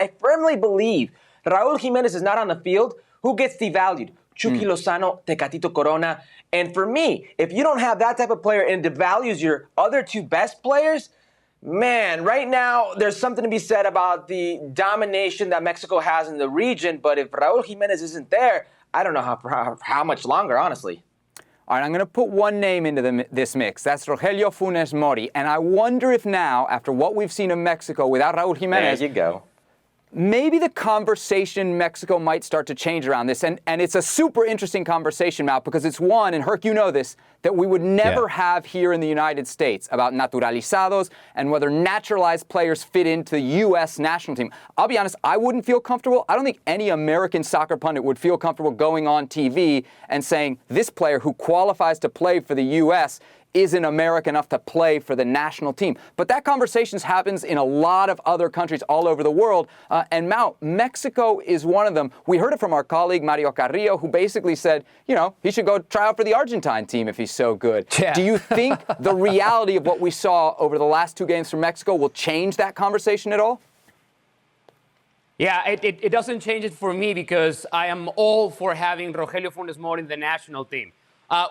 I firmly believe Raul Jimenez is not on the field, who gets devalued? Chucky, Lozano, Tecatito Corona. And for me, if you don't have that type of player and devalues your other two best players, man, right now there's something to be said about the domination that Mexico has in the region. But if Raul Jimenez isn't there, I don't know how much longer, honestly. All right, I'm going to put one name into this mix. That's Rogelio Funes Mori. And I wonder if now, after what we've seen in Mexico without Raul Jimenez, there you go. Maybe the conversation in Mexico might start to change around this. And it's a super interesting conversation, Mal, because it's one, and Herc, you know this, that we would never have here in the United States about naturalizados and whether naturalized players fit into the U.S. national team. I'll be honest, I wouldn't feel comfortable. I don't think any American soccer pundit would feel comfortable going on TV and saying this player who qualifies to play for the U.S. isn't American enough to play for the national team. But that conversation happens in a lot of other countries all over the world. And Mao, Mexico is one of them. We heard it from our colleague Mario Carrillo, who basically said, you know, he should go try out for the Argentine team if he's so good. Yeah. Do you think the reality of what we saw over the last two games from Mexico will change that conversation at all? Yeah, it doesn't change it for me because I am all for having Rogelio Funes Mori in the national team.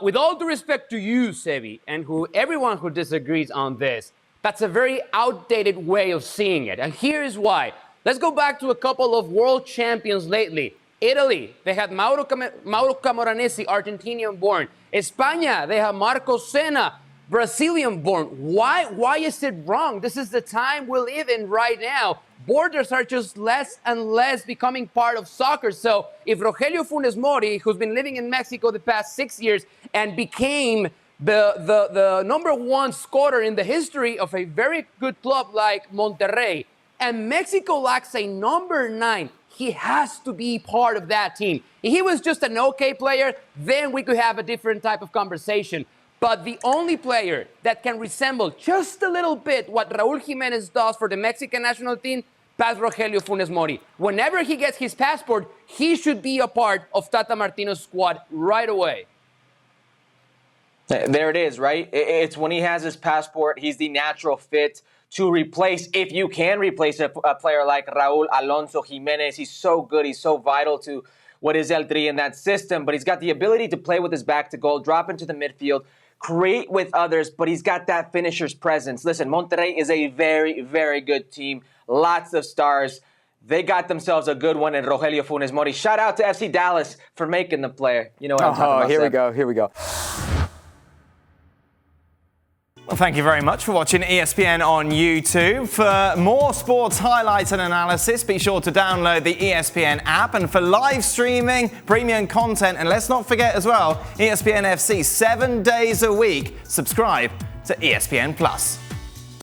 With all due respect to you, Sebi, and everyone who disagrees on this, that's a very outdated way of seeing it. And here's why. Let's go back to a couple of world champions lately. Italy, they had Mauro Camoranesi, Argentinian-born. España, they have Marco Senna, Brazilian-born. Why is it wrong? This is the time we live in right now. Borders are just less and less becoming part of soccer. So if Rogelio Funes Mori, who's been living in Mexico the past 6 years and became the number one scorer in the history of a very good club like Monterrey, and Mexico lacks a number 9, he has to be part of that team. If he was just an okay player, then we could have a different type of conversation. But the only player that can resemble just a little bit what Raul Jimenez does for the Mexican national team, that's Rogelio Funes Mori. Whenever he gets his passport, he should be a part of Tata Martino's squad right away. There it is, right? It's when he has his passport, he's the natural fit to replace, if you can replace a player like Raul Alonso Jimenez. He's so good. He's so vital to what is El Tri in that system. But he's got the ability to play with his back to goal, drop into the midfield, create with others, but he's got that finisher's presence. Listen, Monterrey is a very, very good team. Lots of stars. They got themselves a good one in Rogelio Funes Mori. Shout out to FC Dallas for making the player. You know what I'm talking about. Here we go. Well, thank you very much for watching ESPN on YouTube. For more sports highlights and analysis, be sure to download the ESPN app. And for live streaming, premium content, and let's not forget as well, ESPN FC 7 days a week. Subscribe to ESPN Plus.